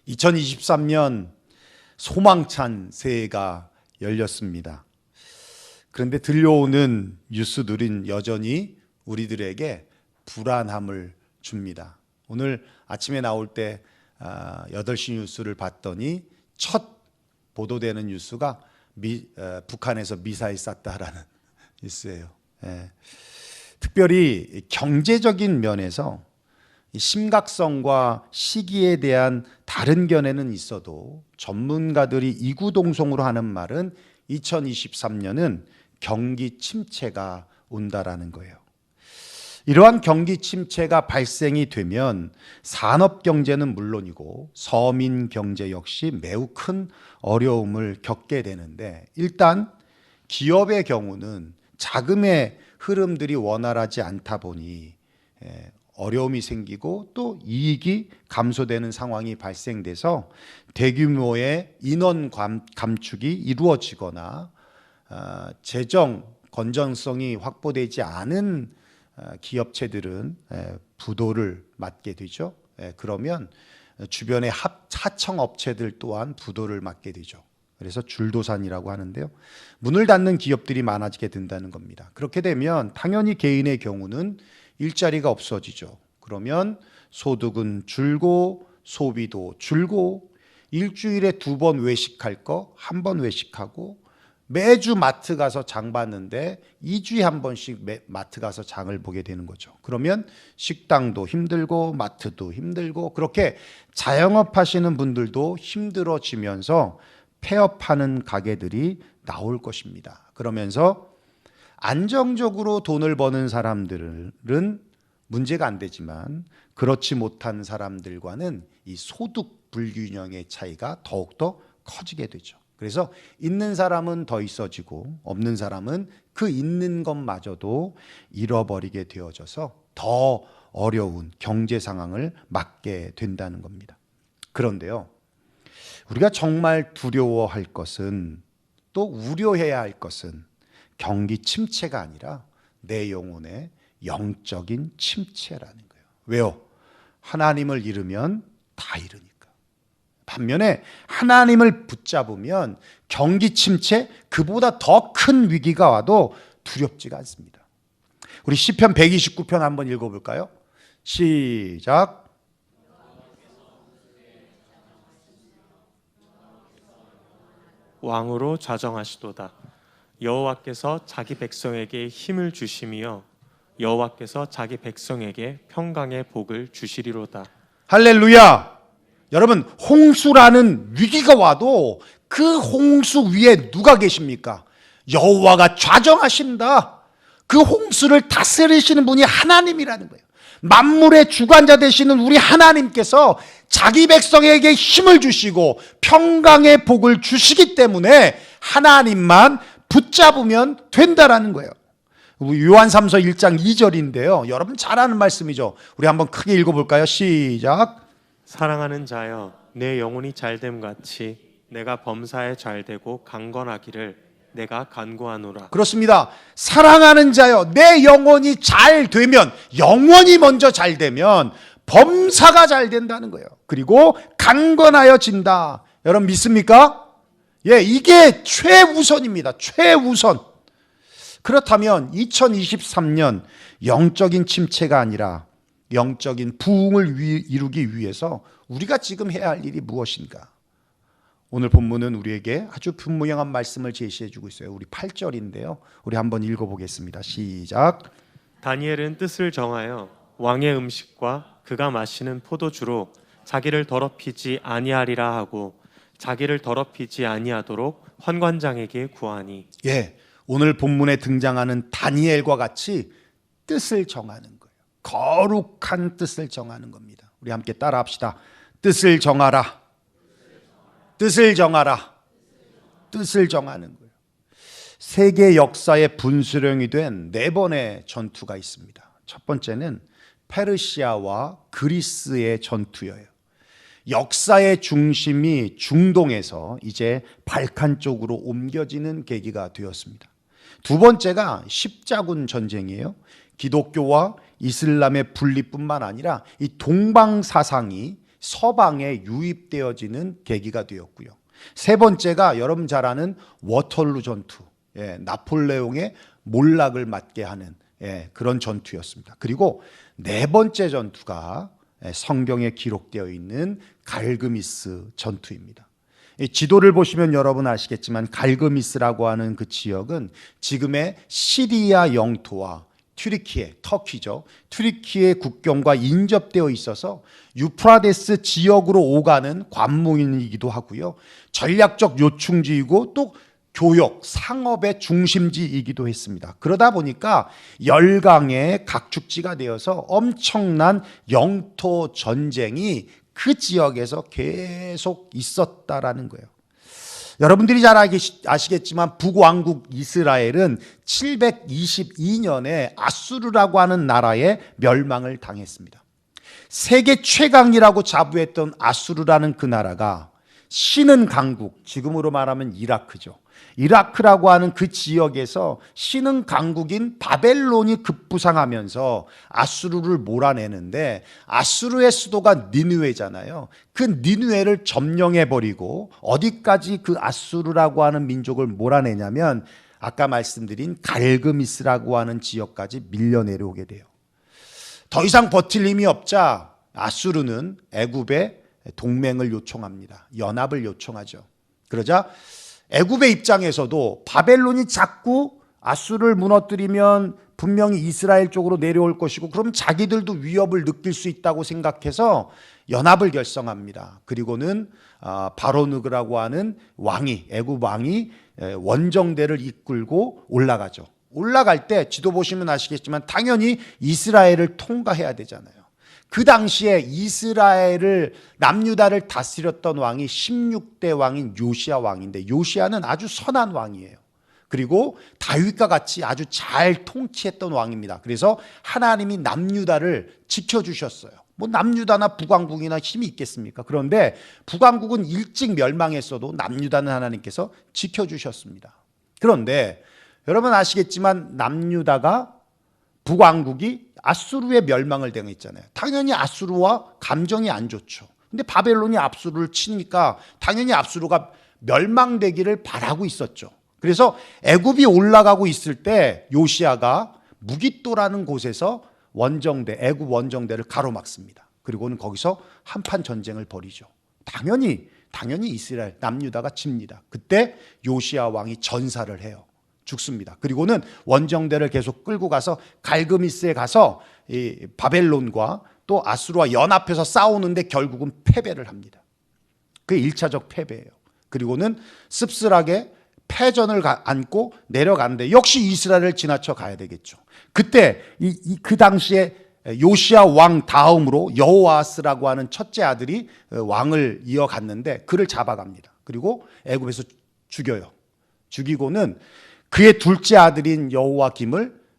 2023년 소망찬 새해가 열렸습니다. 그런데 들려오는 뉴스들은 여전히 우리들에게 불안함을 줍니다. 오늘 아침에 나올 때 8시 뉴스를 봤더니 첫 보도되는 뉴스가 북한에서 미사일 쐈다라는 뉴스예요. 특별히 경제적인 면에서 심각성과 시기에 대한 다른 견해는 있어도 전문가들이 이구동성으로 하는 말은 2023년은 경기 침체가 온다라는 거예요. 이러한 경기 침체가 발생이 되면 산업 경제는 물론이고 서민 경제 역시 매우 큰 어려움을 겪게 되는데, 일단 기업의 경우는 자금의 흐름들이 원활하지 않다 보니 어려움이 생기고 또 이익이 감소되는 상황이 발생돼서 대규모의 인원 감축이 이루어지거나 재정 건전성이 확보되지 않은 기업체들은 부도를 맞게 되죠. 그러면 주변의 하청 업체들 또한 부도를 맞게 되죠. 그래서 줄도산이라고 하는데요. 문을 닫는 기업들이 많아지게 된다는 겁니다. 그렇게 되면 당연히 개인의 경우는 일자리가 없어지죠. 그러면 소득은 줄고 소비도 줄고 일주일에 2번 외식할 거 1번 외식하고 매주 마트 가서 장 봤는데 2주에 한 번씩 마트 가서 장을 보게 되는 거죠. 그러면 식당도 힘들고 마트도 힘들고 그렇게 자영업 하시는 분들도 힘들어지면서 폐업하는 가게들이 나올 것입니다. 그러면서 안정적으로 돈을 버는 사람들은 문제가 안 되지만 그렇지 못한 사람들과는 이 소득 불균형의 차이가 더욱더 커지게 되죠. 그래서 있는 사람은 더 있어지고 없는 사람은 그 있는 것마저도 잃어버리게 되어져서 더 어려운 경제 상황을 맞게 된다는 겁니다. 그런데요, 우리가 정말 두려워할 것은, 또 우려해야 할 것은 경기 침체가 아니라 내 영혼의 영적인 침체라는 거예요. 왜요? 하나님을 잃으면 다 잃으니까. 반면에 하나님을 붙잡으면 경기 침체, 그보다 더 큰 위기가 와도 두렵지가 않습니다. 우리 시편 129편 한번 읽어볼까요? 시작. 왕으로 좌정하시도다. 여호와께서 자기 백성에게 힘을 주심이여 여호와께서 자기 백성에게 평강의 복을 주시리로다. 할렐루야. 여러분, 홍수라는 위기가 와도 그 홍수 위에 누가 계십니까? 여호와가 좌정하신다. 그 홍수를 다스리시는 분이 하나님이라는 거예요. 만물의 주관자 되시는 우리 하나님께서 자기 백성에게 힘을 주시고 평강의 복을 주시기 때문에 하나님만 붙잡으면 된다라는 거예요. 요한삼서 1장 2절인데요. 여러분 잘 아는 말씀이죠. 우리 한번 크게 읽어볼까요? 시작. 사랑하는 자여, 내 영혼이 잘됨 같이 내가 범사에 잘되고 강건하기를 내가 간구하노라. 그렇습니다. 사랑하는 자여, 내 영혼이 잘 되면, 영혼이 먼저 잘 되면 범사가 잘 된다는 거예요. 그리고 강건하여진다. 여러분 믿습니까? 예, 이게 최우선입니다. 최우선. 그렇다면 2023년 영적인 침체가 아니라 영적인 부흥을 이루기 위해서 우리가 지금 해야 할 일이 무엇인가? 오늘 본문은 우리에게 아주 분명한 말씀을 제시해 주고 있어요. 우리 8절인데요. 우리 한번 읽어보겠습니다. 시작. 다니엘은 뜻을 정하여 왕의 음식과 그가 마시는 포도주로 자기를 더럽히지 아니하리라 하고 자기를 더럽히지 아니하도록 환관장에게 구하니. 예, 오늘 본문에 등장하는 다니엘과 같이 뜻을 정하는 거예요. 거룩한 뜻을 정하는 겁니다. 우리 함께 따라합시다. 뜻을 정하라. 뜻을 정하라. 뜻을 정하는 거예요. 세계 역사의 분수령이 된 4번의 전투가 있습니다. 첫 번째는 페르시아와 그리스의 전투예요. 역사의 중심이 중동에서 이제 발칸 쪽으로 옮겨지는 계기가 되었습니다. 두 번째가 십자군 전쟁이에요. 기독교와 이슬람의 분리뿐만 아니라 이 동방 사상이 서방에 유입되어지는 계기가 되었고요. 세 번째가 여러분 잘 아는 워털루 전투, 나폴레옹의 몰락을 맞게 하는 그런 전투였습니다. 그리고 네 번째 전투가 성경에 기록되어 있는 갈그미스 전투입니다. 이 지도를 보시면 여러분 아시겠지만 갈그미스라고 하는 그 지역은 지금의 시리아 영토와 튀르키예, 터키죠. 튀르키예 국경과 인접되어 있어서 유프라데스 지역으로 오가는 관문이기도 하고요. 전략적 요충지이고 또 교역, 상업의 중심지이기도 했습니다. 그러다 보니까 열강의 각축지가 되어서 엄청난 영토 전쟁이 그 지역에서 계속 있었다라는 거예요. 여러분들이 잘 아시겠지만 북왕국 이스라엘은 722년에 아수르라고 하는 나라에 멸망을 당했습니다. 세계 최강이라고 자부했던 아수르라는 그 나라가 신흥 강국, 지금으로 말하면 이라크죠. 이라크라고 하는 그 지역에서 신흥 강국인 바벨론이 급부상하면서 아수르를 몰아내는데 아수르의 수도가 니느웨잖아요. 그 니느웨를 점령해버리고 어디까지 그 아수르라고 하는 민족을 몰아내냐면 아까 말씀드린 갈그미스라고 하는 지역까지 밀려 내려오게 돼요. 더 이상 버틸 힘이 없자 아수르는 애굽에 동맹을 요청합니다. 연합을 요청하죠. 그러자 애굽의 입장에서도 바벨론이 자꾸 아수르를 무너뜨리면 분명히 이스라엘 쪽으로 내려올 것이고 그럼 자기들도 위협을 느낄 수 있다고 생각해서 연합을 결성합니다. 그리고는 바로느그라고 하는 왕이, 애굽 왕이 원정대를 이끌고 올라가죠. 올라갈 때 지도 보시면 아시겠지만 당연히 이스라엘을 통과해야 되잖아요. 그 당시에 이스라엘을 남유다를 다스렸던 왕이 16대 왕인 요시야 왕인데 요시야는 아주 선한 왕이에요. 그리고 다윗과 같이 아주 잘 통치했던 왕입니다. 그래서 하나님이 남유다를 지켜주셨어요. 뭐 남유다나 북왕국이나 힘이 있겠습니까? 그런데 북왕국은 일찍 멸망했어도 남유다는 하나님께서 지켜주셨습니다. 그런데 여러분 아시겠지만 남유다가 북왕국이 아수르의 멸망을 당했잖아요. 당연히 아수르와 감정이 안 좋죠. 근데 바벨론이 아수르를 치니까 당연히 아수르가 멸망되기를 바라고 있었죠. 그래서 애굽이 올라가고 있을 때 요시야가 무깃도라는 곳에서 애굽 원정대를 가로막습니다. 그리고는 거기서 한판 전쟁을 벌이죠. 당연히 이스라엘 남유다가 집니다. 그때 요시야 왕이 전사를 해요. 죽습니다. 그리고는 원정대를 계속 끌고 가서 갈그미스에 가서 이 바벨론과 또 아수르와 연합해서 싸우는데 결국은 패배를 합니다. 그게 1차적 패배예요. 그리고는 씁쓸하게 패전을 안고 내려가는데 역시 이스라엘을 지나쳐 가야 되겠죠. 그때 그 당시에 요시야 왕 다음으로 여호아스라고 하는 첫째 아들이 왕을 이어갔는데 그를 잡아갑니다. 그리고 애굽에서 죽여요. 죽이고는 그의 둘째 아들인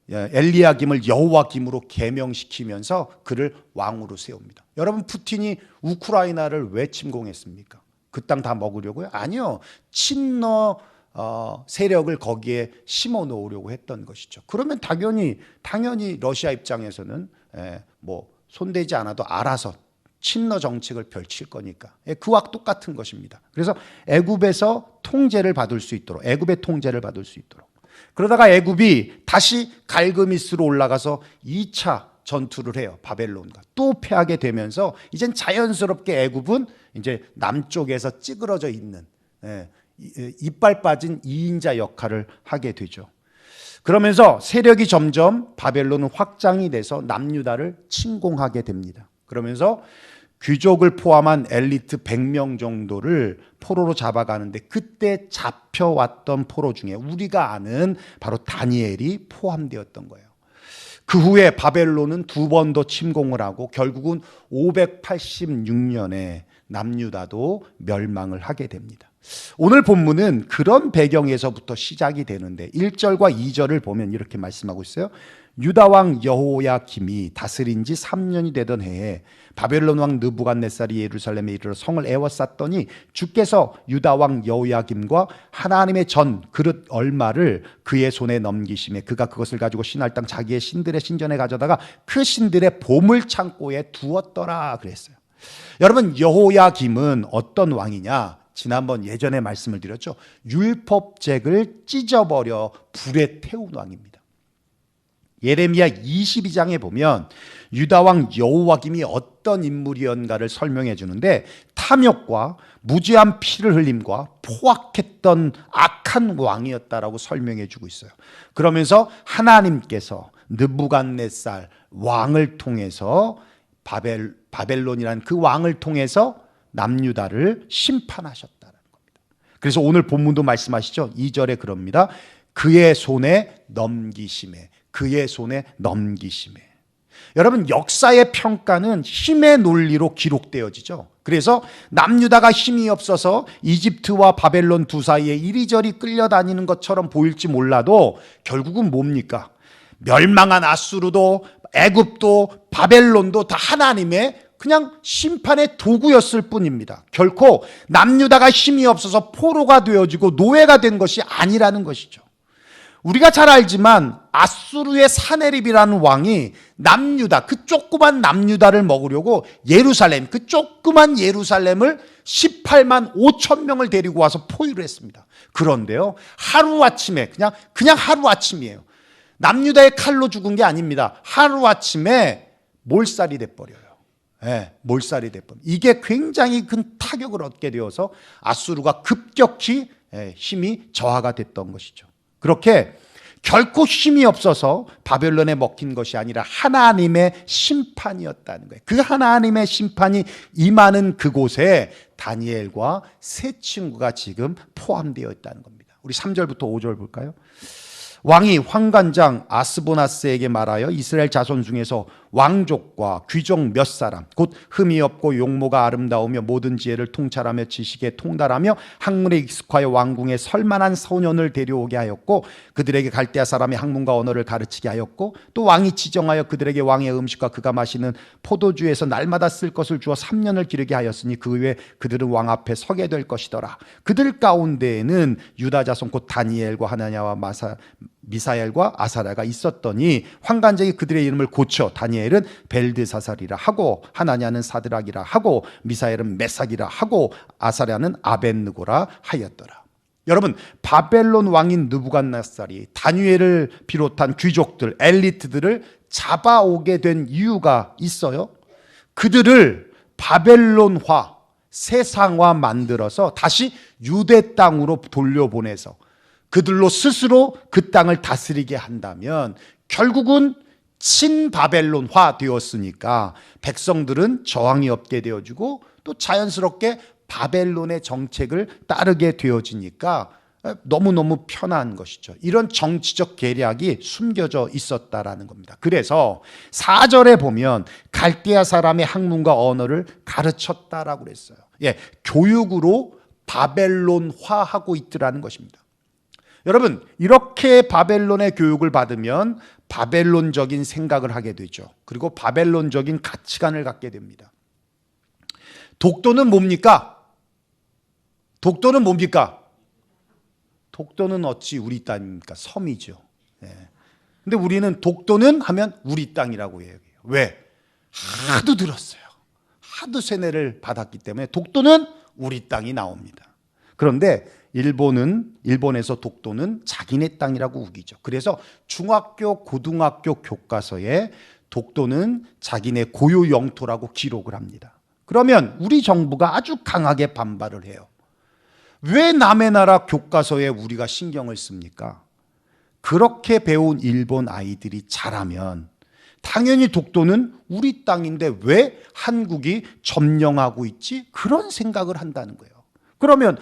엘리야김을 여호와김으로 계명시키면서 그를 왕으로 세웁니다. 여러분 푸틴이 우크라이나를 왜 침공했습니까? 그 땅 다 먹으려고요? 아니요. 친러 세력을 거기에 심어 놓으려고 했던 것이죠. 그러면 당연히 러시아 입장에서는 뭐 손대지 않아도 알아서 친러 정책을 펼칠 거니까 그와 똑같은 것입니다. 그래서 애굽에서 통제를 받을 수 있도록 애굽의 통제를 받을 수 있도록 그러다가 애굽이 다시 갈그미스로 올라가서 2차 전투를 해요. 바벨론과 또 패하게 되면서 이젠 자연스럽게 애굽은 이제 남쪽에서 찌그러져 있는 이빨 빠진 2인자 역할을 하게 되죠. 그러면서 세력이 점점 바벨론은 확장이 돼서 남유다를 침공하게 됩니다. 그러면서 귀족을 포함한 엘리트 100명 정도를 포로로 잡아가는데 그때 잡혀왔던 포로 중에 우리가 아는 바로 다니엘이 포함되었던 거예요. 그 후에 바벨론은 두 번 더 침공을 하고 결국은 586년에 남유다도 멸망을 하게 됩니다. 오늘 본문은 그런 배경에서부터 시작이 되는데 1절과 2절을 보면 이렇게 말씀하고 있어요. 유다 왕 여호야김이 다스린 지 3년이 되던 해에 바벨론 왕 느부갓네살이 예루살렘에 이르러 성을 에워쌌더니 주께서 유다 왕 여호야김과 하나님의 전 그릇 얼마를 그의 손에 넘기심에 그가 그것을 가지고 신할 땅 자기의 신들의 신전에 가져다가 그 신들의 보물 창고에 두었더라 그랬어요. 여러분, 여호야김은 어떤 왕이냐? 지난번 예전에 말씀을 드렸죠. 율법책을 찢어버려 불에 태운 왕입니다. 예레미야 22장에 보면 유다 왕 여호야김이 어떤 인물이었는가를 설명해 주는데, 탐욕과 무지한 피를 흘림과 포악했던 악한 왕이었다라고 설명해 주고 있어요. 그러면서 하나님께서 느부갓네살 왕을 통해서 바벨론이라는 그 왕을 통해서 남유다를 심판하셨다는 겁니다. 그래서 오늘 본문도 말씀하시죠. 2절에 그럽니다. 그의 손에 넘기심에, 그의 손에 넘기심에. 여러분, 역사의 평가는 힘의 논리로 기록되어지죠. 그래서 남유다가 힘이 없어서 이집트와 바벨론 두 사이에 이리저리 끌려다니는 것처럼 보일지 몰라도 결국은 뭡니까? 멸망한 아수르도 애굽도 바벨론도 다 하나님의 그냥 심판의 도구였을 뿐입니다. 결코 남유다가 힘이 없어서 포로가 되어지고 노예가 된 것이 아니라는 것이죠. 우리가 잘 알지만 아수르의 사네립이라는 왕이 남유다, 그 조그만 남유다를 먹으려고 예루살렘, 그 조그만 예루살렘을 18만 5천 명을 데리고 와서 포위를 했습니다. 그런데요, 하루아침에 그냥 하루아침이에요. 남유다의 칼로 죽은 게 아닙니다. 하루아침에 몰살이 돼버려요. 몰살이 돼버려요. 이게 굉장히 큰 타격을 얻게 되어서 아수르가 급격히 힘이 저하가 됐던 것이죠. 그렇게 결코 힘이 없어서 바벨론에 먹힌 것이 아니라 하나님의 심판이었다는 거예요. 그 하나님의 심판이 임하는 그곳에 다니엘과 세 친구가 지금 포함되어 있다는 겁니다. 우리 3절부터 5절 볼까요? 왕이 환관장 아스보나스에게 말하여 이스라엘 자손 중에서 왕족과 귀족 몇 사람, 곧 흠이 없고 용모가 아름다우며 모든 지혜를 통찰하며 지식에 통달하며 학문에 익숙하여 왕궁에 설만한 소년을 데려오게 하였고, 그들에게 갈대아 사람의 학문과 언어를 가르치게 하였고, 또 왕이 지정하여 그들에게 왕의 음식과 그가 마시는 포도주에서 날마다 쓸 것을 주어 3년을 기르게 하였으니 그 후에 그들은 왕 앞에 서게 될 것이더라. 그들 가운데에는 유다 자손 곧 다니엘과 하나냐와 미사엘과 아사랴가 있었더니 환관장이 그들의 이름을 고쳐 다니엘은 벨드사살이라 하고 하나냐는 사드락이라 하고 미사엘은 메삭이라 하고 아사랴는 아벳느고라 하였더라. 여러분, 바벨론 왕인 느부갓네살이 다니엘을 비롯한 귀족들, 엘리트들을 잡아오게 된 이유가 있어요. 그들을 바벨론화, 세상화 만들어서 다시 유대 땅으로 돌려보내서 그들로 스스로 그 땅을 다스리게 한다면 결국은 친바벨론화 되었으니까 백성들은 저항이 없게 되어지고 또 자연스럽게 바벨론의 정책을 따르게 되어지니까 너무너무 편한 것이죠. 이런 정치적 계략이 숨겨져 있었다라는 겁니다. 그래서 4절에 보면 갈대아 사람의 학문과 언어를 가르쳤다라고 그랬어요. 교육으로 바벨론화하고 있더라는 것입니다. 여러분, 이렇게 바벨론의 교육을 받으면 바벨론적인 생각을 하게 되죠. 그리고 바벨론적인 가치관을 갖게 됩니다. 독도는 뭡니까? 독도는 뭡니까? 독도는 어찌 우리 땅입니까? 섬이죠. 근데 우리는 독도는 하면 우리 땅이라고 해요. 왜? 하도 들었어요. 하도 세뇌를 받았기 때문에 독도는 우리 땅이 나옵니다. 그런데 일본에서 독도는 자기네 땅이라고 우기죠. 그래서 중학교, 고등학교 교과서에 독도는 자기네 고유 영토라고 기록을 합니다. 그러면 우리 정부가 아주 강하게 반발을 해요. 왜 남의 나라 교과서에 우리가 신경을 씁니까? 그렇게 배운 일본 아이들이 자라면 당연히 독도는 우리 땅인데 왜 한국이 점령하고 있지? 그런 생각을 한다는 거예요. 그러면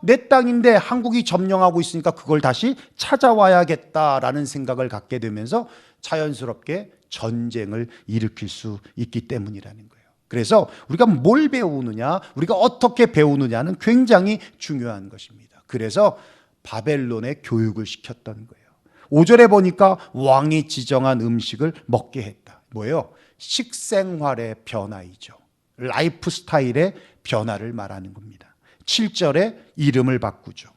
내 땅인데 한국이 점령하고 있으니까 그걸 다시 찾아와야겠다라는 생각을 갖게 되면서 자연스럽게 전쟁을 일으킬 수 있기 때문이라는 거예요. 그래서 우리가 뭘 배우느냐, 우리가 어떻게 배우느냐는 굉장히 중요한 것입니다. 그래서 바벨론에 교육을 시켰던 거예요. 5절에 보니까 왕이 지정한 음식을 먹게 했다. 뭐예요? 식생활의 변화이죠. 라이프 스타일의 변화를 말하는 겁니다. 7절에 이름을 바꾸죠.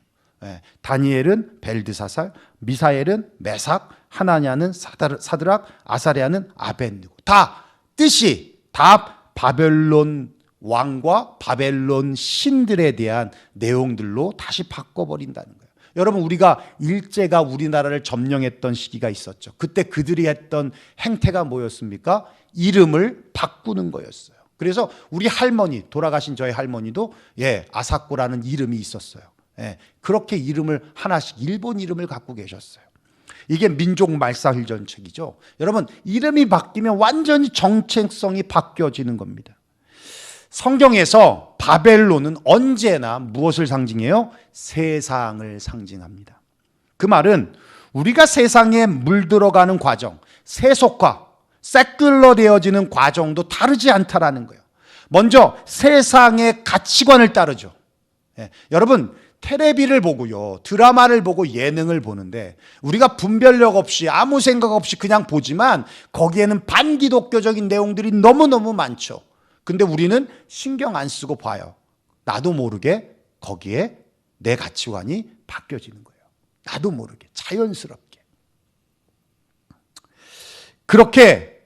다니엘은 벨드사살, 미사엘은 메삭, 하나냐는 사드락, 아사랴는 아벳느고. 다 뜻이 다 바벨론 왕과 바벨론 신들에 대한 내용들로 다시 바꿔버린다는 거예요. 여러분, 우리가 일제가 우리나라를 점령했던 시기가 있었죠. 그때 그들이 했던 행태가 뭐였습니까? 이름을 바꾸는 거였어요. 그래서 우리 할머니, 돌아가신 저희 할머니도 아사코라는 이름이 있었어요. 그렇게 이름을 하나씩 일본 이름을 갖고 계셨어요. 이게 민족 말살전책이죠. 여러분, 이름이 바뀌면 완전히 정체성이 바뀌어지는 겁니다. 성경에서 바벨론은 언제나 무엇을 상징해요? 세상을 상징합니다. 그 말은 우리가 세상에 물들어가는 과정, 세속화, 세큘러 되어지는 과정도 다르지 않다라는 거예요. 먼저 세상의 가치관을 따르죠. 여러분, 테레비를 보고요, 드라마를 보고 예능을 보는데 우리가 분별력 없이 아무 생각 없이 그냥 보지만 거기에는 반기독교적인 내용들이 너무너무 많죠. 근데 우리는 신경 안 쓰고 봐요. 나도 모르게 거기에 내 가치관이 바뀌어지는 거예요. 나도 모르게, 자연스럽게. 그렇게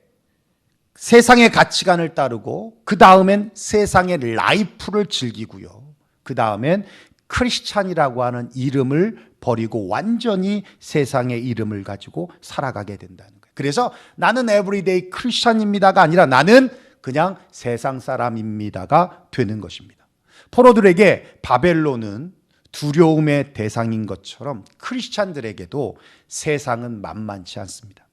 세상의 가치관을 따르고 그 다음엔 세상의 라이프를 즐기고요. 그 다음엔 크리스찬이라고 하는 이름을 버리고 완전히 세상의 이름을 가지고 살아가게 된다는 거예요. 그래서 나는 에브리데이 크리스찬입니다가 아니라 나는 그냥 세상 사람입니다가 되는 것입니다. 포로들에게 바벨론은 두려움의 대상인 것처럼 크리스찬들에게도 세상은 만만치 않습니다.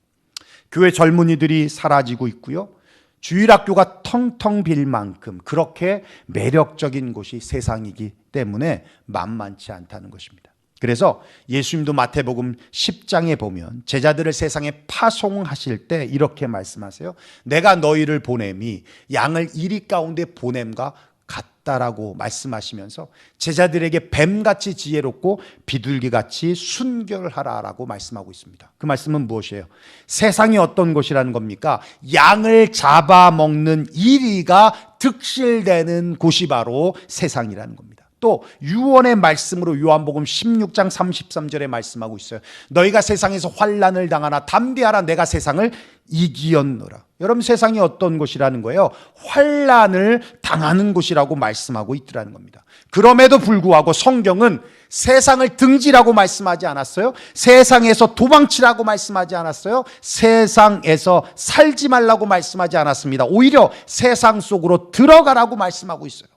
교회 젊은이들이 사라지고 있고요. 주일학교가 텅텅 빌 만큼 그렇게 매력적인 곳이 세상이기 때문에 만만치 않다는 것입니다. 그래서 예수님도 마태복음 10장에 보면 제자들을 세상에 파송하실 때 이렇게 말씀하세요. 내가 너희를 보냄이 양을 이리 가운데 보냄과 같다라고 말씀하시면서 제자들에게 뱀같이 지혜롭고 비둘기같이 순결하라라고 말씀하고 있습니다. 그 말씀은 무엇이에요? 세상이 어떤 곳이라는 겁니까? 양을 잡아먹는 이리가 득실되는 곳이 바로 세상이라는 겁니다. 또 유언의 말씀으로 요한복음 16장 33절에 말씀하고 있어요. 너희가 세상에서 환난을 당하나 담대하라, 내가 세상을 이기었노라. 여러분, 세상이 어떤 곳이라는 거예요? 환난을 당하는 곳이라고 말씀하고 있더라는 겁니다. 그럼에도 불구하고 성경은 세상을 등지라고 말씀하지 않았어요? 세상에서 도망치라고 말씀하지 않았어요? 세상에서 살지 말라고 말씀하지 않았습니다. 오히려 세상 속으로 들어가라고 말씀하고 있어요.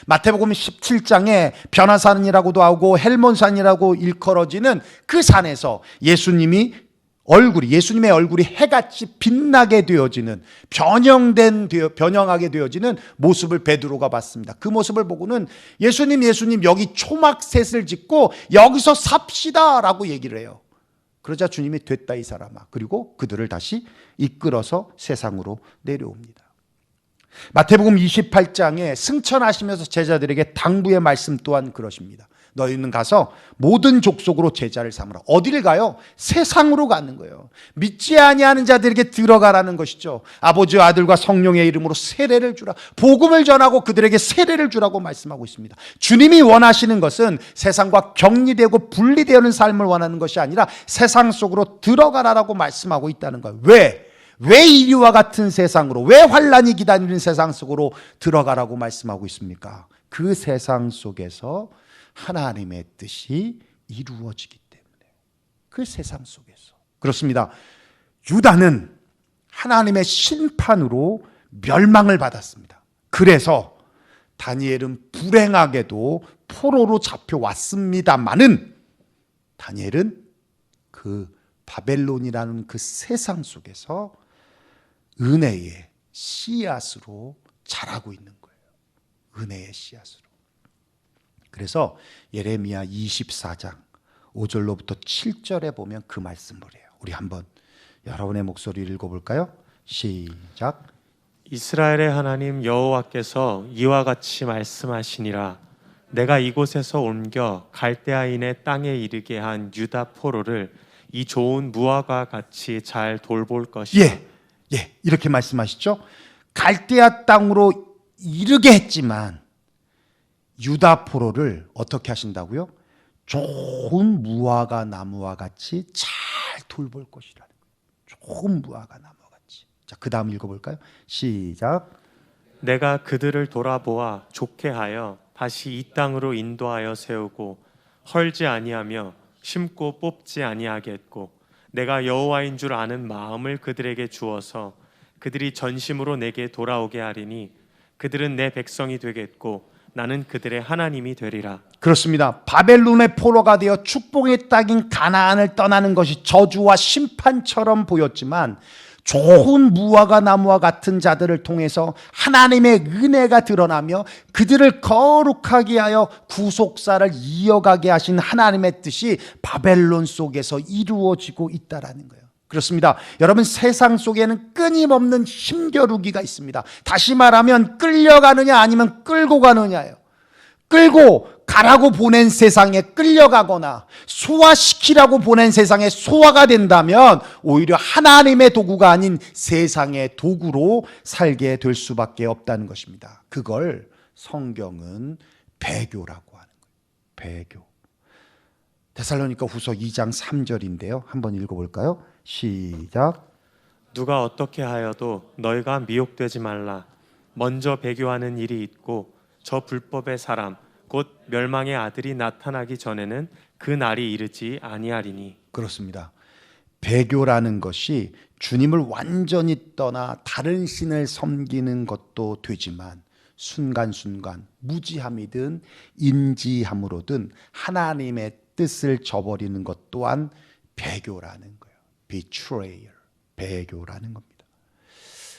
마태복음 17장에 변화산이라고도 하고 헬몬산이라고 일컬어지는 그 산에서 예수님의 얼굴이 해같이 빛나게 되어지는, 변형하게 되어지는 모습을 베드로가 봤습니다. 그 모습을 보고는 예수님 여기 초막셋을 짓고 여기서 삽시다 라고 얘기를 해요. 그러자 주님이 됐다 이 사람아. 그리고 그들을 다시 이끌어서 세상으로 내려옵니다. 마태복음 28장에 승천하시면서 제자들에게 당부의 말씀 또한 그러십니다. 너희는 가서 모든 족속으로 제자를 삼으라. 어디를 가요? 세상으로 가는 거예요. 믿지 아니하는 자들에게 들어가라는 것이죠. 아버지와 아들과 성령의 이름으로 세례를 주라. 복음을 전하고 그들에게 세례를 주라고 말씀하고 있습니다. 주님이 원하시는 것은 세상과 격리되고 분리되는 삶을 원하는 것이 아니라 세상 속으로 들어가라라고 말씀하고 있다는 거예요. 왜 이리와 같은 세상으로, 왜 환난이 기다리는 세상 속으로 들어가라고 말씀하고 있습니까? 그 세상 속에서 하나님의 뜻이 이루어지기 때문에. 그 세상 속에서. 그렇습니다. 유다는 하나님의 심판으로 멸망을 받았습니다. 그래서 다니엘은 불행하게도 포로로 잡혀왔습니다마는 다니엘은 그 바벨론이라는 그 세상 속에서 은혜의 씨앗으로 자라고 있는 거예요. 은혜의 씨앗으로. 그래서 예레미야 24장 5절로부터 7절에 보면 그 말씀을 해요. 우리 한번 여러분의 목소리를 읽어볼까요? 시작. 이스라엘의 하나님 여호와께서 이와 같이 말씀하시니라. 내가 이곳에서 옮겨 갈대아인의 땅에 이르게 한 유다 포로를 이 좋은 무화과 같이 잘 돌볼 것이다. 이렇게 말씀하시죠. 갈대아 땅으로 이르게 했지만 유다 포로를 어떻게 하신다고요? 좋은 무화과 나무와 같이 잘 돌볼 것이라는 거예요. 좋은 무화과 나무와 같이. 자, 그 다음 읽어볼까요? 시작. 내가 그들을 돌아보아 좋게 하여 다시 이 땅으로 인도하여 세우고 헐지 아니하며 심고 뽑지 아니하겠고 내가 여호와인 줄 아는 마음을 그들에게 주어서 그들이 전심으로 내게 돌아오게 하리니 그들은 내 백성이 되겠고 나는 그들의 하나님이 되리라. 그렇습니다. 바벨론의 포로가 되어 축복의 땅인 가나안을 떠나는 것이 저주와 심판처럼 보였지만 좋은 무화과 나무와 같은 자들을 통해서 하나님의 은혜가 드러나며 그들을 거룩하게 하여 구속사를 이어가게 하신 하나님의 뜻이 바벨론 속에서 이루어지고 있다라는 거예요. 그렇습니다. 여러분, 세상 속에는 끊임없는 힘겨루기가 있습니다. 다시 말하면 끌려가느냐 아니면 끌고 가느냐예요. 끌고 가라고 보낸 세상에 끌려가거나 소화시키라고 보낸 세상에 소화가 된다면 오히려 하나님의 도구가 아닌 세상의 도구로 살게 될 수밖에 없다는 것입니다. 그걸 성경은 배교라고 하는 거예요. 배교. 데살로니가 후서 2장 3절인데요. 한번 읽어볼까요? 시작. 누가 어떻게 하여도 너희가 미혹되지 말라. 먼저 배교하는 일이 있고 저 불법의 사람 곧 멸망의 아들이 나타나기 전에는 그 날이 이르지 아니하리니. 그렇습니다. 배교라는 것이 주님을 완전히 떠나 다른 신을 섬기는 것도 되지만 순간순간 무지함이든 인지함으로든 하나님의 뜻을 저버리는 것 또한 배교라는 거예요. betrayal, 배교라는 겁니다.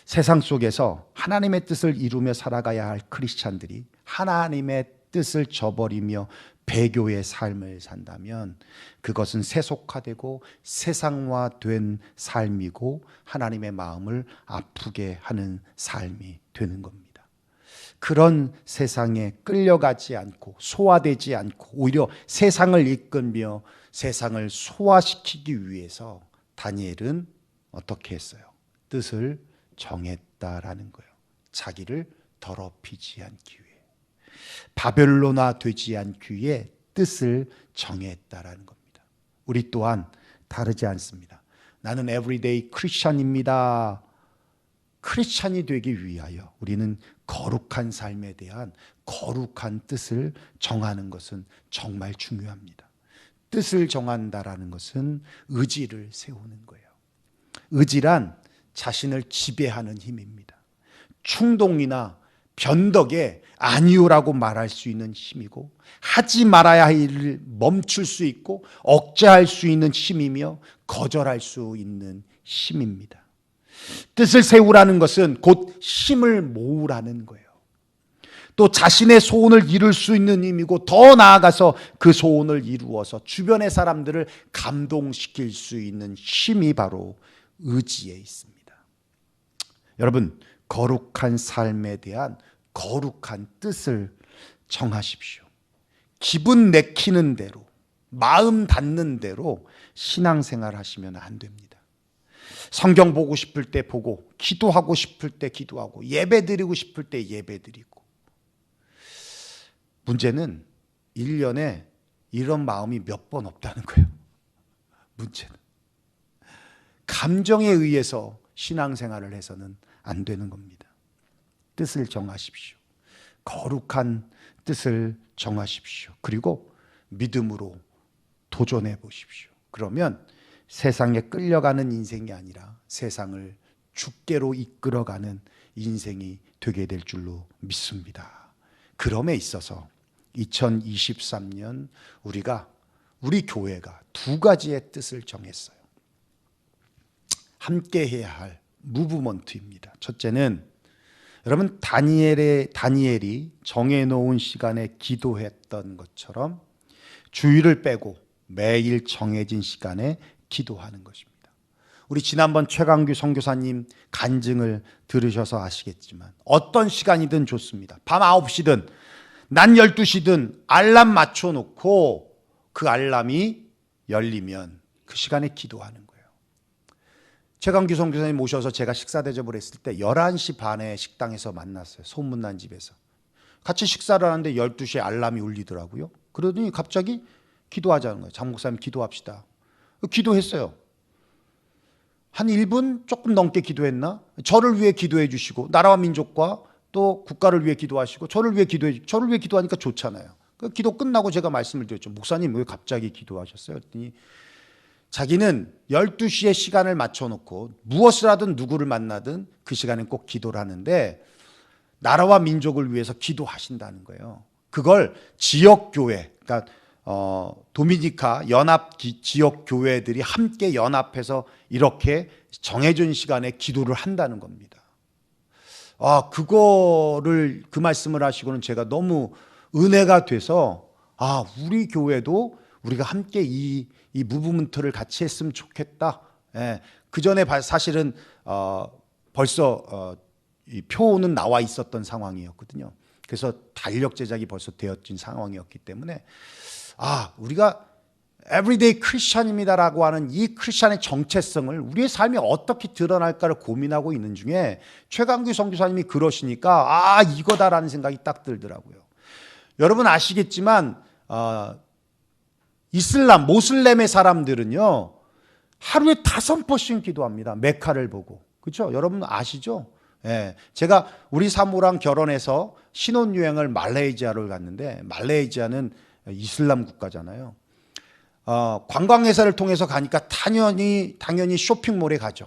세상 속에서 하나님의 뜻을 이루며 살아가야 할 크리스찬들이 하나님의 뜻을 저버리며 배교의 삶을 산다면 그것은 세속화되고 세상화된 삶이고 하나님의 마음을 아프게 하는 삶이 되는 겁니다. 그런 세상에 끌려가지 않고 소화되지 않고 오히려 세상을 이끌며 세상을 소화시키기 위해서 다니엘은 어떻게 했어요? 뜻을 정했다라는 거예요. 자기를 더럽히지 않기 위해. 바벨론화 되지 않기 위해 뜻을 정했다라는 겁니다. 우리 또한 다르지 않습니다. 나는 에브리데이 크리스찬입니다. 크리스찬이 되기 위하여 우리는 거룩한 삶에 대한 거룩한 뜻을 정하는 것은 정말 중요합니다. 뜻을 정한다라는 것은 의지를 세우는 거예요. 의지란 자신을 지배하는 힘입니다. 충동이나 변덕에 아니오라고 말할 수 있는 힘이고 하지 말아야 할 일을 멈출 수 있고 억제할 수 있는 힘이며 거절할 수 있는 힘입니다. 뜻을 세우라는 것은 곧 힘을 모으라는 거예요. 또 자신의 소원을 이룰 수 있는 힘이고 더 나아가서 그 소원을 이루어서 주변의 사람들을 감동시킬 수 있는 힘이 바로 의지에 있습니다. 여러분, 거룩한 삶에 대한 거룩한 뜻을 정하십시오. 기분 내키는 대로, 마음 닿는 대로 신앙생활 하시면 안 됩니다. 성경 보고 싶을 때 보고, 기도하고 싶을 때 기도하고, 예배 드리고 싶을 때 예배 드리고. 문제는 1년에 이런 마음이 몇 번 없다는 거예요. 문제는. 감정에 의해서 신앙생활을 해서는 안 되는 겁니다. 뜻을 정하십시오. 거룩한 뜻을 정하십시오. 그리고 믿음으로 도전해 보십시오. 그러면 세상에 끌려가는 인생이 아니라 세상을 주께로 이끌어가는 인생이 되게 될 줄로 믿습니다. 그럼에 있어서 2023년 우리 교회가 두 가지의 뜻을 정했어요. 함께 해야 할 무브먼트입니다. 첫째는 여러분 다니엘이 정해놓은 시간에 기도했던 것처럼 주일을 빼고 매일 정해진 시간에 기도하는 것입니다. 우리 지난번 최강규 선교사님 간증을 들으셔서 아시겠지만 어떤 시간이든 좋습니다. 밤 9시든 낮 12시든 알람 맞춰놓고 그 알람이 열리면 그 시간에 기도하는 거예요. 최강규 선교사님 모셔서 제가 식사 대접을 했을 때 11시 반에 식당에서 만났어요. 소문난 집에서. 같이 식사를 하는데 12시에 알람이 울리더라고요. 그러더니 갑자기 기도하자는 거예요. 장 목사님 기도합시다. 기도했어요. 한 1분 조금 넘게 기도했나? 저를 위해 기도해 주시고 나라와 민족과 또 국가를 위해 기도하시고 저를 위해 기도하니까 좋잖아요. 그 기도 끝나고 제가 말씀을 드렸죠. 목사님 왜 갑자기 기도하셨어요? 그랬더니 자기는 12시에 시간을 맞춰놓고 무엇을 하든 누구를 만나든 그 시간엔 꼭 기도를 하는데 나라와 민족을 위해서 기도하신다는 거예요. 그걸 지역교회, 그러니까 도미니카 연합 지역교회들이 함께 연합해서 이렇게 정해진 시간에 기도를 한다는 겁니다. 그거를 그 말씀을 하시고는 제가 너무 은혜가 돼서 우리 교회도 우리가 함께 이 무브먼트를 같이 했으면 좋겠다. 그 전에 사실은 벌써 이 표는 나와 있었던 상황이었거든요. 그래서 달력 제작이 벌써 되어진 상황이었기 때문에 우리가 에브리데이 크리스찬입니다라고 하는 이 크리스찬의 정체성을 우리의 삶이 어떻게 드러날까를 고민하고 있는 중에 최강규 선교사님이 그러시니까 이거다라는 생각이 딱 들더라고요. 여러분 아시겠지만 모슬렘의 사람들은요 하루에 5번씩 기도합니다. 메카를 보고. 그렇죠? 여러분 아시죠? 제가 우리 사모랑 결혼해서 신혼여행을 말레이시아를 갔는데 말레이시아는 이슬람 국가잖아요. 관광회사를 통해서 가니까 당연히 쇼핑몰에 가죠.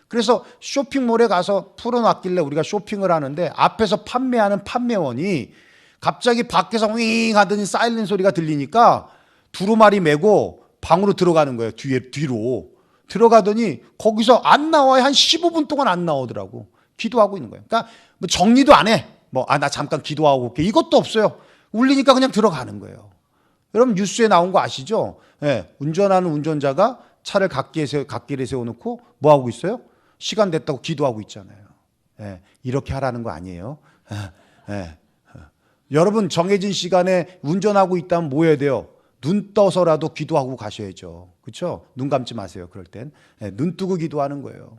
그래서 쇼핑몰에 가서 풀어놨길래 우리가 쇼핑을 하는데 앞에서 판매하는 판매원이 갑자기 밖에서 윙 하더니 사이렌 소리가 들리니까 두루마리 메고 방으로 들어가는 거예요. 뒤로 들어가더니 거기서 안 나와요. 한 15분 동안 안 나오더라고. 기도하고 있는 거예요. 그러니까 뭐 정리도 안 해. 나 잠깐 기도하고 올게. 이것도 없어요. 울리니까 그냥 들어가는 거예요. 여러분 뉴스에 나온 거 아시죠? 운전하는 운전자가 차를 갓길에 세워놓고 뭐 하고 있어요? 시간 됐다고 기도하고 있잖아요. 이렇게 하라는 거 아니에요. 여러분 정해진 시간에 운전하고 있다면 뭐 해야 돼요? 눈 떠서라도 기도하고 가셔야죠. 그렇죠? 눈 감지 마세요. 그럴 땐. 눈 뜨고 기도하는 거예요.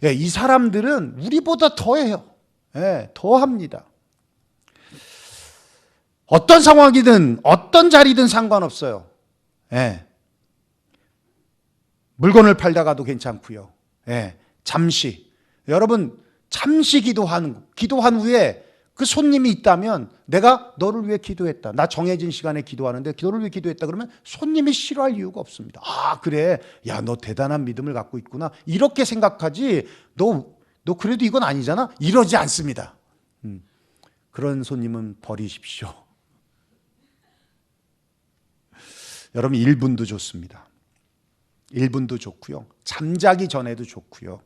이 사람들은 우리보다 더해요. 더합니다. 어떤 상황이든 어떤 자리든 상관없어요. 물건을 팔다가도 괜찮고요. 잠시 여러분 잠시 기도한 후에 그 손님이 있다면 내가 너를 위해 기도했다. 나 정해진 시간에 기도하는데 너를 위해 기도했다 그러면 손님이 싫어할 이유가 없습니다. 그래. 야, 너 대단한 믿음을 갖고 있구나. 이렇게 생각하지. 너 그래도 이건 아니잖아. 이러지 않습니다. 그런 손님은 버리십시오. 여러분 1분도 좋습니다. 1분도 좋고요. 잠자기 전에도 좋고요.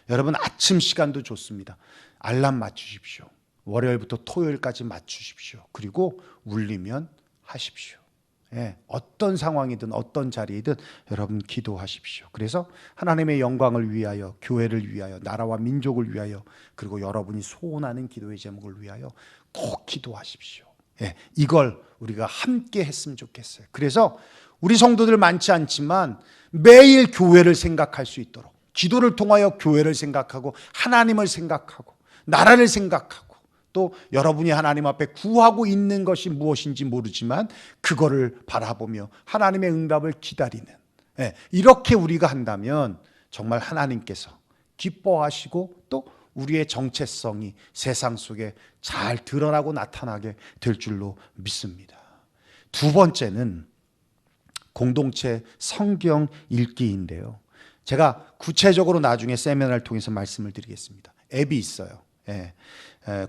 여러분 아침 시간도 좋습니다. 알람 맞추십시오. 월요일부터 토요일까지 맞추십시오. 그리고 울리면 하십시오. 어떤 상황이든 어떤 자리이든 여러분 기도하십시오. 그래서 하나님의 영광을 위하여, 교회를 위하여, 나라와 민족을 위하여, 그리고 여러분이 소원하는 기도의 제목을 위하여 꼭 기도하십시오. 이걸 우리가 함께 했으면 좋겠어요. 그래서 우리 성도들 많지 않지만 매일 교회를 생각할 수 있도록, 기도를 통하여 교회를 생각하고 하나님을 생각하고 나라를 생각하고 또 여러분이 하나님 앞에 구하고 있는 것이 무엇인지 모르지만 그거를 바라보며 하나님의 응답을 기다리는, 이렇게 우리가 한다면 정말 하나님께서 기뻐하시고 또 우리의 정체성이 세상 속에 잘 드러나고 나타나게 될 줄로 믿습니다. 두 번째는 공동체 성경 읽기인데요. 제가 구체적으로 나중에 세미나를 통해서 말씀을 드리겠습니다. 앱이 있어요.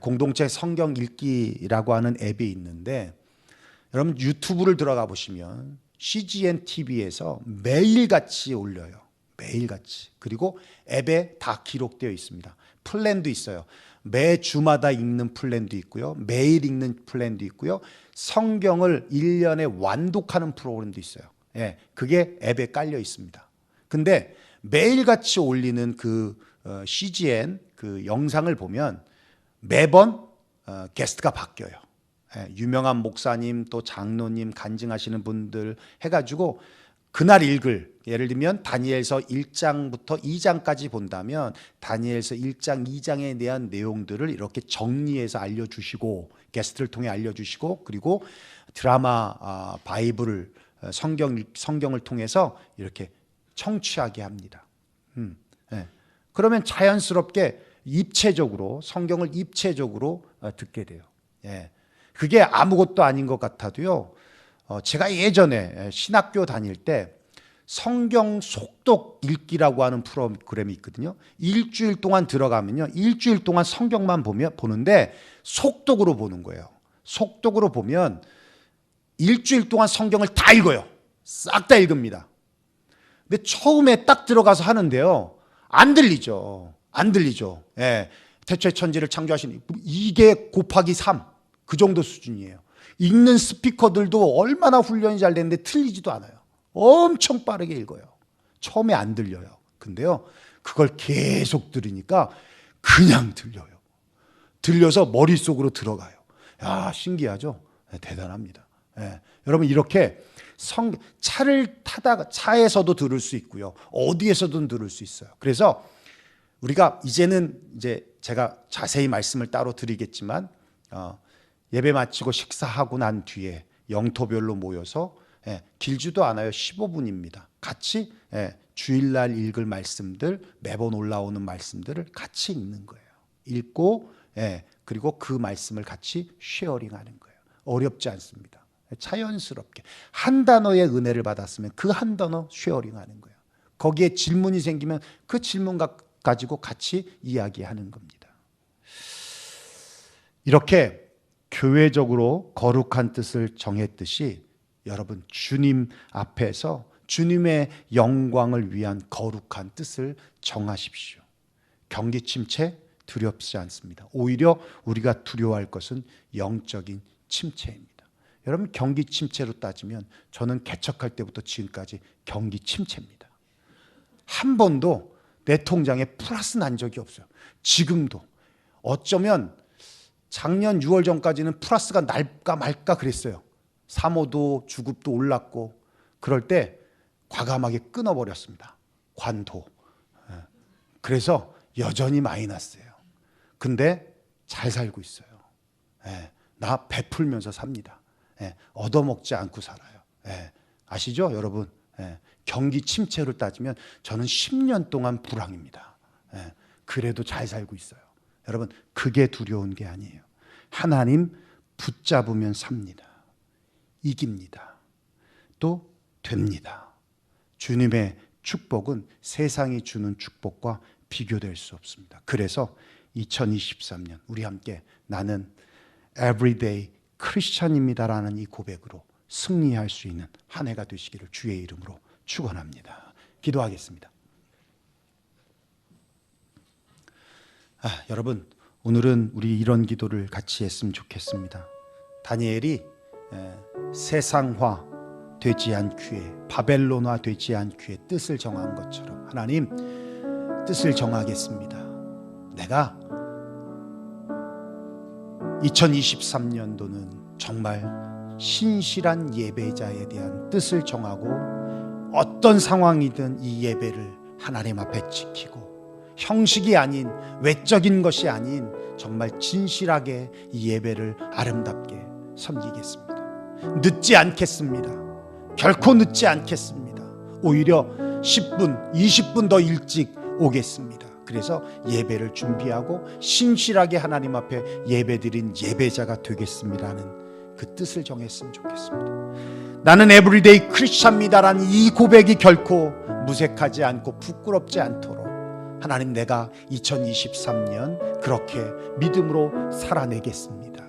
공동체 성경 읽기라고 하는 앱이 있는데 여러분 유튜브를 들어가 보시면 CGN TV에서 매일같이 올려요. 매일같이. 그리고 앱에 다 기록되어 있습니다. 플랜도 있어요. 매 주마다 읽는 플랜도 있고요. 매일 읽는 플랜도 있고요. 성경을 1년에 완독하는 프로그램도 있어요. 그게 앱에 깔려 있습니다. 근데 매일같이 올리는 그 CGN 그 영상을 보면 매번 게스트가 바뀌어요. 유명한 목사님 또 장로님 간증하시는 분들 해가지고 그날 읽을, 예를 들면 다니엘서 1장부터 2장까지 본다면 다니엘서 1장 2장에 대한 내용들을 이렇게 정리해서 알려주시고 게스트를 통해 알려주시고 그리고 드라마 바이블을 성경을 통해서 이렇게 청취하게 합니다. 그러면 자연스럽게 입체적으로 성경을 입체적으로 듣게 돼요. 예. 그게 아무것도 아닌 것 같아도요. 제가 예전에 신학교 다닐 때 성경 속독 읽기라고 하는 프로그램이 있거든요. 일주일 동안 들어가면요. 일주일 동안 성경만 보는데 속독으로 보는 거예요. 속독으로 보면 일주일 동안 성경을 다 읽어요. 싹 다 읽습니다. 근데 처음에 딱 들어가서 하는데요. 안 들리죠. 안 들리죠. 예. 태초에 천지를 창조하시니 이게 곱하기 3 그 정도 수준이에요. 읽는 스피커들도 얼마나 훈련이 잘 됐는데 틀리지도 않아요. 엄청 빠르게 읽어요. 처음에 안 들려요. 근데요, 그걸 계속 들으니까 그냥 들려요. 들려서 머릿속으로 들어가요. 야, 신기하죠? 네, 대단합니다. 네. 여러분, 이렇게 차를 타다가 차에서도 들을 수 있고요. 어디에서든 들을 수 있어요. 그래서 우리가 이제는 이제 제가 자세히 말씀을 따로 드리겠지만, 예배 마치고 식사하고 난 뒤에 영토별로 모여서 길지도 않아요. 15분입니다. 같이 주일날 읽을 말씀들, 매번 올라오는 말씀들을 같이 읽는 거예요. 읽고 그리고 그 말씀을 같이 쉐어링하는 거예요. 어렵지 않습니다. 자연스럽게 한 단어의 은혜를 받았으면 그 한 단어 쉐어링하는 거예요. 거기에 질문이 생기면 그 질문 가지고 같이 이야기하는 겁니다. 이렇게 교회적으로 거룩한 뜻을 정했듯이 여러분 주님 앞에서 주님의 영광을 위한 거룩한 뜻을 정하십시오. 경기 침체 두렵지 않습니다. 오히려 우리가 두려워할 것은 영적인 침체입니다. 여러분 경기 침체로 따지면 저는 개척할 때부터 지금까지 경기 침체입니다. 한 번도 내 통장에 플러스 난 적이 없어요. 지금도 어쩌면 작년 6월 전까지는 플러스가 날까 말까 그랬어요. 사모도 주급도 올랐고 그럴 때 과감하게 끊어버렸습니다. 관도. 그래서 여전히 마이너스예요. 근데 잘 살고 있어요. 나 베풀면서 삽니다. 얻어먹지 않고 살아요. 아시죠 여러분? 경기 침체를 따지면 저는 10년 동안 불황입니다. 그래도 잘 살고 있어요. 여러분 그게 두려운 게 아니에요. 하나님 붙잡으면 삽니다. 이깁니다. 또 됩니다. 주님의 축복은 세상이 주는 축복과 비교될 수 없습니다. 그래서 2023년 우리 함께 나는 everyday 크리스찬입니다라는 이 고백으로 승리할 수 있는 한 해가 되시기를 주의 이름으로 축원합니다. 기도하겠습니다. 여러분 오늘은 우리 이런 기도를 같이 했으면 좋겠습니다. 다니엘이 세상화 되지 않기에 바벨론화 되지 않기에 뜻을 정한 것처럼 하나님 뜻을 정하겠습니다. 내가 2023년도는 정말 신실한 예배자에 대한 뜻을 정하고 어떤 상황이든 이 예배를 하나님 앞에 지키고 형식이 아닌 외적인 것이 아닌 정말 진실하게 이 예배를 아름답게 섬기겠습니다. 늦지 않겠습니다. 결코 늦지 않겠습니다. 오히려 10분, 20분 더 일찍 오겠습니다. 그래서 예배를 준비하고 신실하게 하나님 앞에 예배드린 예배자가 되겠습니다라는 그 뜻을 정했으면 좋겠습니다. 나는 에브리데이 크리스찬입니다라는 이 고백이 결코 무색하지 않고 부끄럽지 않도록 하나님 내가 2023년 그렇게 믿음으로 살아내겠습니다.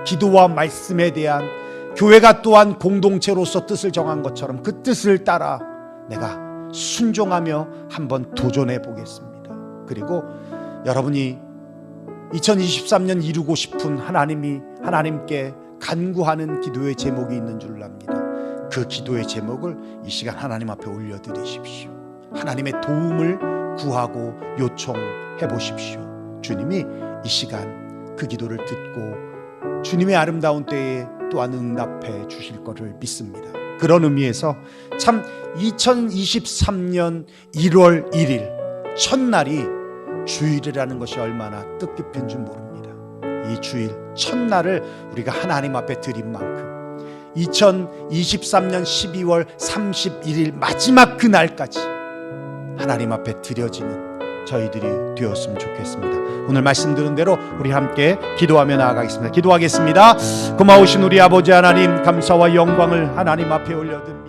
기도와 말씀에 대한 교회가 또한 공동체로서 뜻을 정한 것처럼 그 뜻을 따라 내가 순종하며 한번 도전해 보겠습니다. 그리고 여러분이 2023년 이루고 싶은 하나님께 간구하는 기도의 제목이 있는 줄 압니다. 그 기도의 제목을 이 시간 하나님 앞에 올려드리십시오. 하나님의 도움을 구하고 요청해 보십시오. 주님이 이 시간 그 기도를 듣고 주님의 아름다운 때에 또한 응답해 주실 것을 믿습니다. 그런 의미에서 참 2023년 1월 1일 첫날이 주일이라는 것이 얼마나 뜻깊은 줄 모릅니다. 이 주일 첫날을 우리가 하나님 앞에 드린 만큼 2023년 12월 31일 마지막 그날까지 하나님 앞에 드려지는 저희들이 되었으면 좋겠습니다. 오늘 말씀 들은 대로 우리 함께 기도하며 나아가겠습니다. 기도하겠습니다. 고마우신 우리 아버지 하나님, 감사와 영광을 하나님 앞에 올려드립니다.